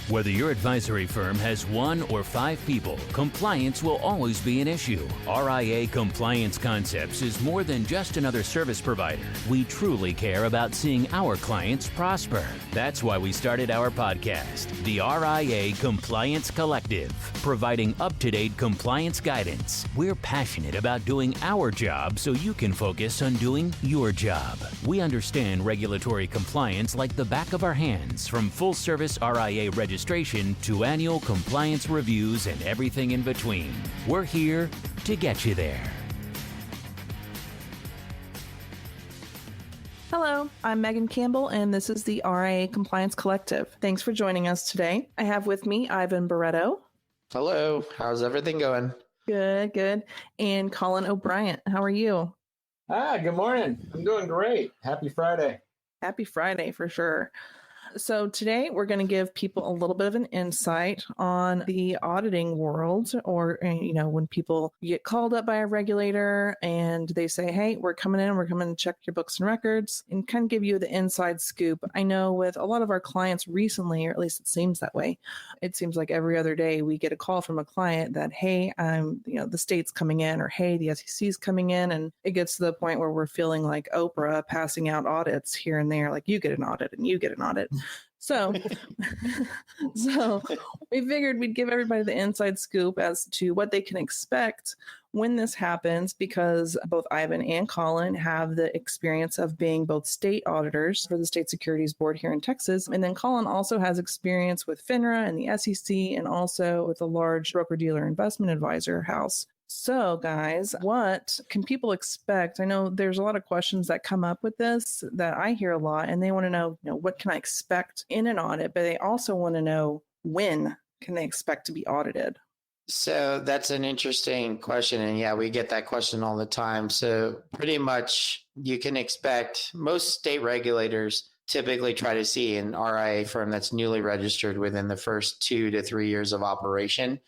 Whether your advisory firm has 1 or 5 people, compliance will always be an issue. RIA Compliance Concepts is more than just another service provider. We truly care about seeing our clients prosper. That's why we started our podcast, the RIA Compliance Collective, providing up-to-date compliance guidance. We're passionate about doing our job so you can focus on doing your job. We understand regulatory compliance like the back of our hands, from full-service RIA registration to annual compliance reviews and everything in between. We're here to get you there. Hello, I'm Megan Campbell, and this is the RIA Compliance Collective. Thanks for joining us today. I have with me Ivan Barretto. Hello, how's everything going? Good. And Collin O'Brien. How are you? Good morning. I'm doing great. Happy Friday. Happy Friday for sure. So today we're going to give people a little bit of an insight on the auditing world, or, when people get called up by a regulator and they say, hey, we're coming to check your books and records, and kind of give you the inside scoop. I know with a lot of our clients recently, or at least it seems that way, it seems like every other day we get a call from a client that, hey, the state's coming in, or hey, the SEC's coming in. And it gets to the point where we're feeling like Oprah passing out audits here and there, like you get an audit and you get an audit. So we figured we'd give everybody the inside scoop as to what they can expect when this happens, because both Ivan and Collin have the experience of being both state auditors for the State Securities Board here in Texas. And then Collin also has experience with FINRA and the SEC, and also with a large broker-dealer investment advisor house. So guys, what can people expect? I know there's a lot of questions that come up with this that I hear a lot, and they want to know, what can I expect in an audit? But they also want to know, when can they expect to be audited? So that's an interesting question. And yeah, we get that question all the time. So pretty much you can expect most state regulators typically try to see an RIA firm that's newly registered within the first 2 to 3 years of operation,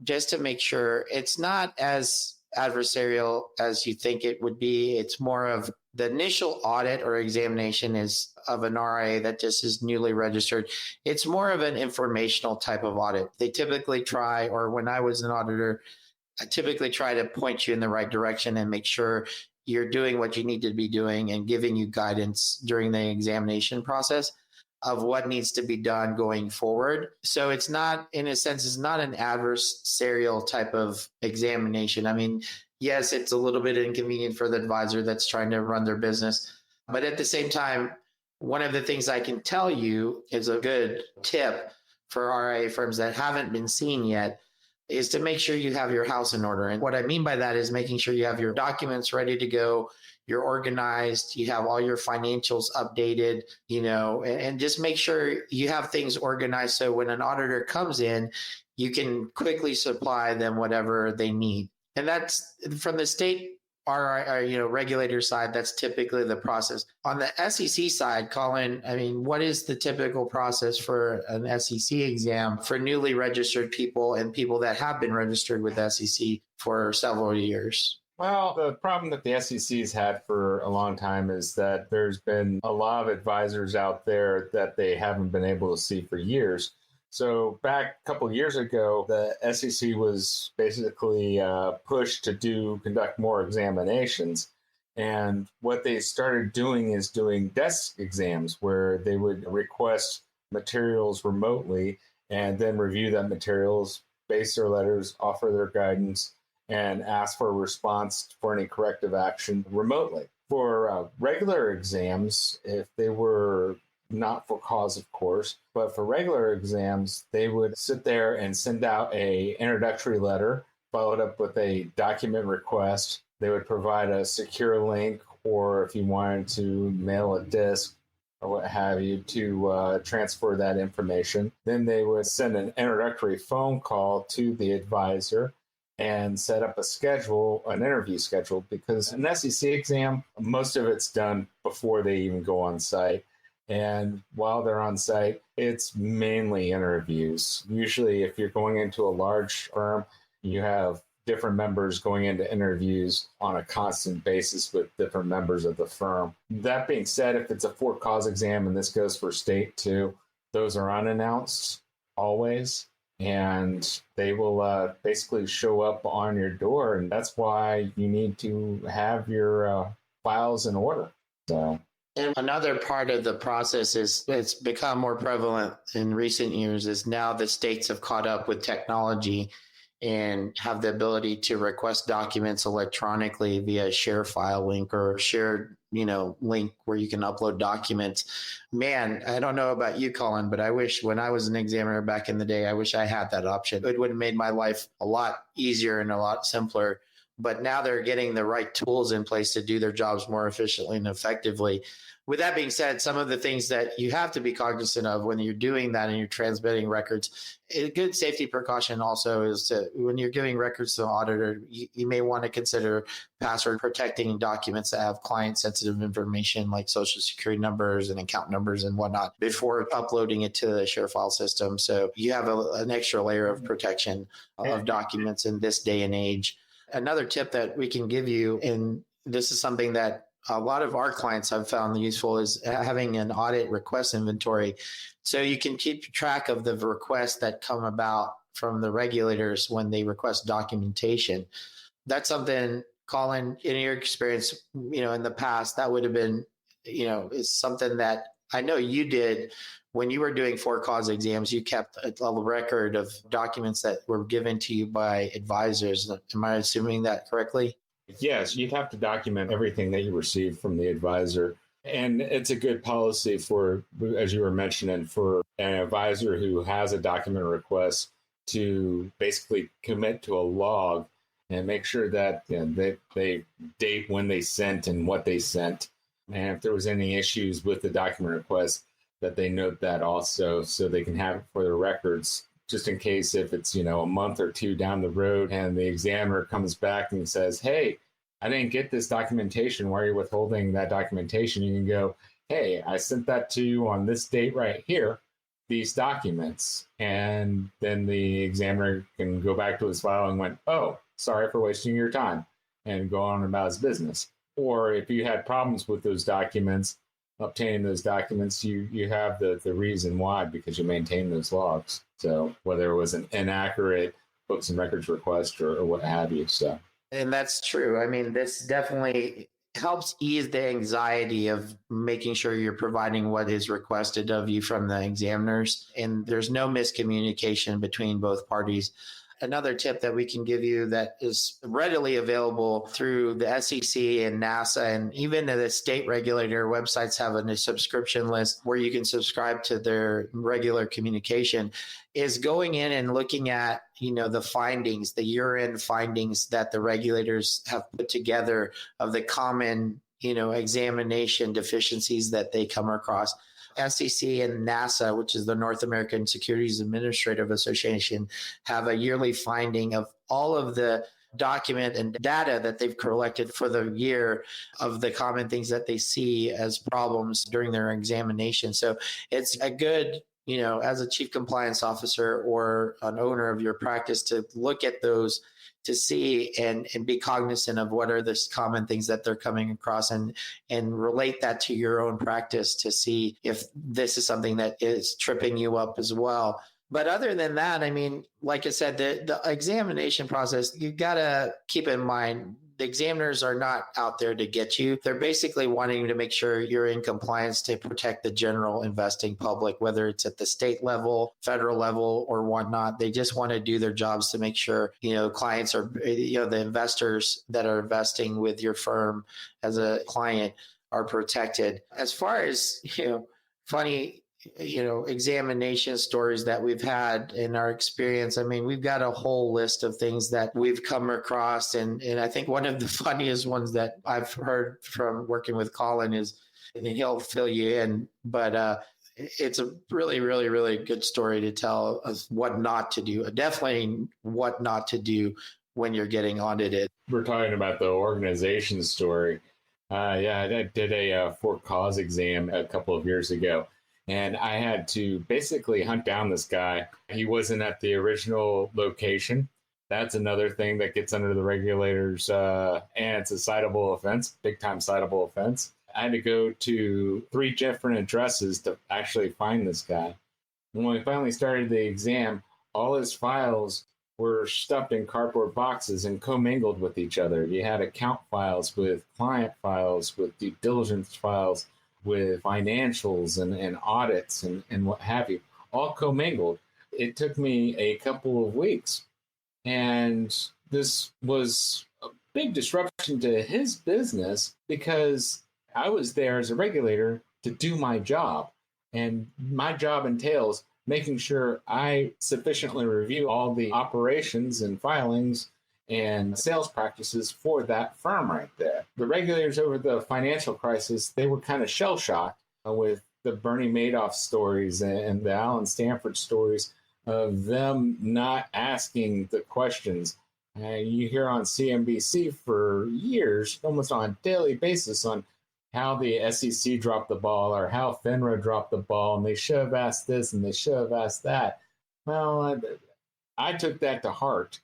just to make sure it's not as adversarial as you think it would be. It's more of the initial audit or examination is of an RIA that just is newly registered. It's more of an informational type of audit. They typically try, or when I was an auditor, I typically try to point you in the right direction and make sure you're doing what you need to be doing and giving you guidance during the examination process of what needs to be done going forward. So it's not, in a sense, it's not an adversarial type of examination. I mean, yes, it's a little bit inconvenient for the advisor that's trying to run their business. But at the same time, one of the things I can tell you is a good tip for RIA firms that haven't been seen yet is to make sure you have your house in order. And what I mean by that is making sure you have your documents ready to go, you're organized, you have all your financials updated, and just make sure you have things organized so when an auditor comes in, you can quickly supply them whatever they need. And that's from the state regulator side, that's typically the process. On the SEC side, Collin, what is the typical process for an SEC exam for newly registered people and people that have been registered with SEC for several years? Well, the problem that the SEC's had for a long time is that there's been a lot of advisors out there that they haven't been able to see for years. So back a couple of years ago, the SEC was basically pushed to conduct more examinations. And what they started doing is doing desk exams where they would request materials remotely and then review that materials, base their letters, offer their guidance, and ask for a response for any corrective action remotely. For regular exams, if they were not for cause, of course, but for regular exams, they would sit there and send out a introductory letter, followed up with a document request. They would provide a secure link, or if you wanted to mail a disk or what have you, to transfer that information. Then they would send an introductory phone call to the advisor and set up an interview schedule, because an SEC exam, most of it's done before they even go on site. And while they're on site, it's mainly interviews. Usually, if you're going into a large firm, you have different members going into interviews on a constant basis with different members of the firm. That being said, if it's a for cause exam, and this goes for state too, those are unannounced. always, and they will basically show up on your door. And that's why you need to have your files in order. So. And another part of the process is it's become more prevalent in recent years is now the states have caught up with technology and have the ability to request documents electronically via share file link or shared, link where you can upload documents. Man, I don't know about you, Collin, but I wish when I was an examiner back in the day, I wish I had that option. It would have made my life a lot easier and a lot simpler. But now they're getting the right tools in place to do their jobs more efficiently and effectively. With that being said, some of the things that you have to be cognizant of when you're doing that and you're transmitting records, a good safety precaution also is to, when you're giving records to an auditor, you may want to consider password protecting documents that have client sensitive information like social security numbers and account numbers and whatnot before uploading it to the share file system. So you have an extra layer of protection of documents in this day and age. Another tip that we can give you, and this is something that a lot of our clients have found useful, is having an audit request inventory. So you can keep track of the requests that come about from the regulators when they request documentation. That's something, Collin, in your experience, in the past, that would have been, is something that I know you did when you were doing for-cause exams. You kept a record of documents that were given to you by advisors. Am I assuming that correctly? Yes, you'd have to document everything that you receive from the advisor. And it's a good policy for, as you were mentioning, for an advisor who has a document request to basically commit to a log and make sure that they date when they sent and what they sent. And if there was any issues with the document request, that they note that also so they can have it for their records, just in case if it's, a month or two down the road and the examiner comes back and says, hey, I didn't get this documentation. Why are you withholding that documentation? You can go, hey, I sent that to you on this date right here, these documents. And then the examiner can go back to his file and went, oh, sorry for wasting your time, and go on about his business. Or if you had problems with those documents, obtaining those documents, you have the reason why, because you maintain those logs. So whether it was an inaccurate books and records request or what have you. So. And that's true. I mean, this definitely helps ease the anxiety of making sure you're providing what is requested of you from the examiners, and there's no miscommunication between both parties. Another tip that we can give you that is readily available through the SEC and NASAA, and even the state regulator websites have a subscription list where you can subscribe to their regular communication, is going in and looking at, the findings, the year-end findings that the regulators have put together of the common, examination deficiencies that they come across. SEC and NASAA, which is the North American Securities Administrative Association, have a yearly finding of all of the document and data that they've collected for the year of the common things that they see as problems during their examination. So it's a good, as a chief compliance officer or an owner of your practice, to look at those to see and be cognizant of what are the common things that they're coming across, and relate that to your own practice to see if this is something that is tripping you up as well. But other than that, I mean, like I said, the examination process, you got to keep in mind, the examiners are not out there to get you. They're basically wanting to make sure you're in compliance to protect the general investing public, whether it's at the state level, federal level, or whatnot. They just want to do their jobs to make sure, clients are, the investors that are investing with your firm as a client are protected. As far as, funny, examination stories that we've had in our experience, I mean, we've got a whole list of things that we've come across. And I think one of the funniest ones that I've heard from working with Collin is, and he'll fill you in, but it's a really, really, really good story to tell of what not to do. Definitely what not to do when you're getting audited. We're talking about the organization story. I did a for-cause exam a couple of years ago. And I had to basically hunt down this guy. He wasn't at the original location. That's another thing that gets under the regulators, and it's a citable offense, big time citable offense. I had to go to 3 different addresses to actually find this guy. And when we finally started the exam, all his files were stuffed in cardboard boxes and commingled with each other. You had account files with client files, with due diligence files, with financials and audits and what have you, all commingled. It took me a couple of weeks. And this was a big disruption to his business because I was there as a regulator to do my job. And my job entails making sure I sufficiently review all the operations and filings and sales practices for that firm right there. The regulators over the financial crisis, they were kind of shell-shocked with the Bernie Madoff stories and the Alan Stanford stories of them not asking the questions. You hear on CNBC for years, almost on a daily basis, on how the SEC dropped the ball or how FINRA dropped the ball, and they should have asked this and they should have asked that. Well, I took that to heart,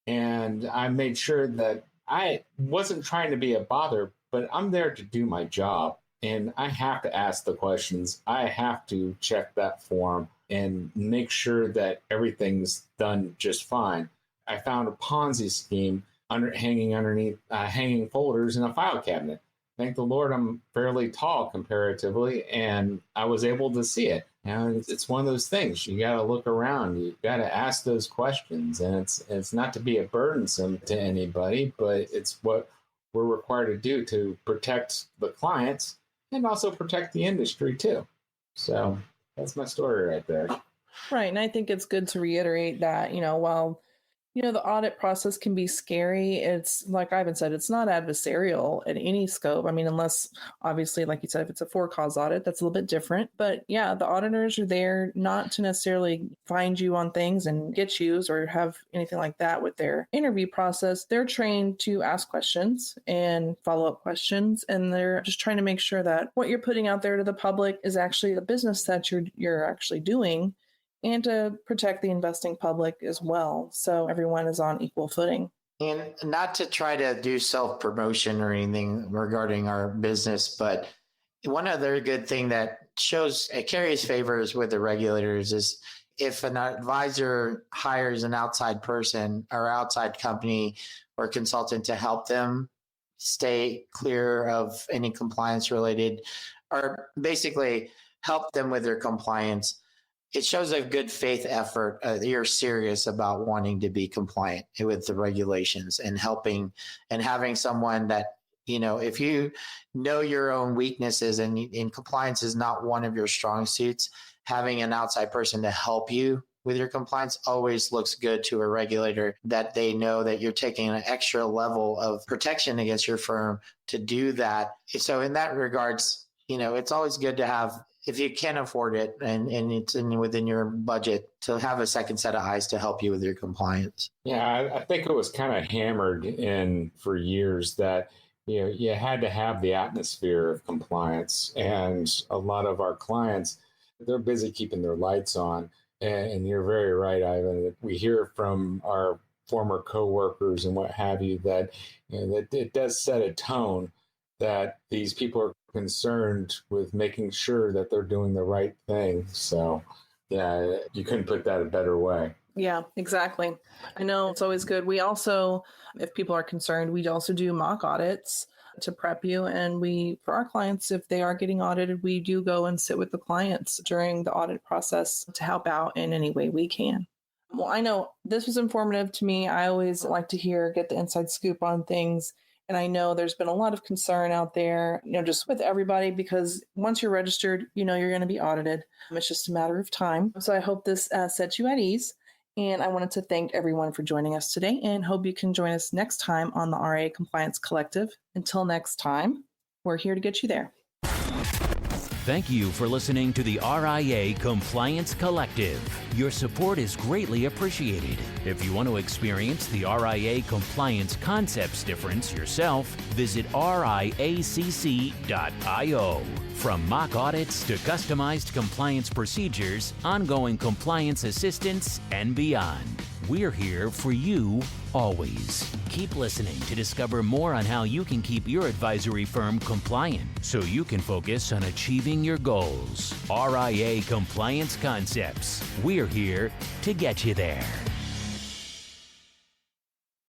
and I made sure that I wasn't trying to be a bother, but I'm there to do my job, and I have to ask the questions. I have to check that form and make sure that everything's done just fine. I found a Ponzi scheme hanging folders in a file cabinet. Thank the Lord I'm fairly tall comparatively, and I was able to see it. Now, it's one of those things. You got to look around. You got to ask those questions, and it's not to be a burdensome to anybody, but it's what we're required to do to protect the clients and also protect the industry too. So that's my story right there. Right. And I think it's good to reiterate that, while the audit process can be scary, it's like Ivan said, it's not adversarial at any scope. I mean, unless obviously, like you said, if it's a for-cause audit, that's a little bit different. But yeah, the auditors are there not to necessarily find you on things and get you or have anything like that with their interview process. They're trained to ask questions and follow-up questions. And they're just trying to make sure that what you're putting out there to the public is actually the business that you're actually doing, and to protect the investing public as well. So everyone is on equal footing. And not to try to do self-promotion or anything regarding our business, but one other good thing that it carries favors with the regulators is if an advisor hires an outside person or outside company or consultant to help them stay clear of any compliance related, or basically help them with their compliance, it shows a good faith effort. You're serious about wanting to be compliant with the regulations and helping and having someone that, if you know your own weaknesses and compliance is not one of your strong suits, having an outside person to help you with your compliance always looks good to a regulator, that they know that you're taking an extra level of protection against your firm to do that. So in that regards, it's always good to have, if you can afford it and it's within your budget, to have a second set of eyes to help you with your compliance. Yeah, I think it was kind of hammered in for years that you had to have the atmosphere of compliance. And a lot of our clients, they're busy keeping their lights on. And you're very right, Ivan. We hear from our former coworkers and what have you that, that it does set a tone that these people are concerned with making sure that they're doing the right thing. So, yeah, you couldn't put that a better way. Yeah, exactly. I know it's always good. We also, if people are concerned, we also do mock audits to prep you. And for our clients, if they are getting audited, we do go and sit with the clients during the audit process to help out in any way we can. Well, I know this was informative to me. I always like to get the inside scoop on things. And I know there's been a lot of concern out there, just with everybody, because once you're registered, you're going to be audited. It's just a matter of time. So I hope this sets you at ease. And I wanted to thank everyone for joining us today and hope you can join us next time on the RIA Compliance Collective. Until next time, we're here to get you there. Thank you for listening to the RIA Compliance Collective. Your support is greatly appreciated. If you want to experience the RIA Compliance Concepts difference yourself, visit riacc.io. From mock audits to customized compliance procedures, ongoing compliance assistance, and beyond, We're here for you always. Keep listening to discover more on how you can keep your advisory firm compliant so you can focus on achieving your goals. RIA Compliance Concepts. We're here to get you there.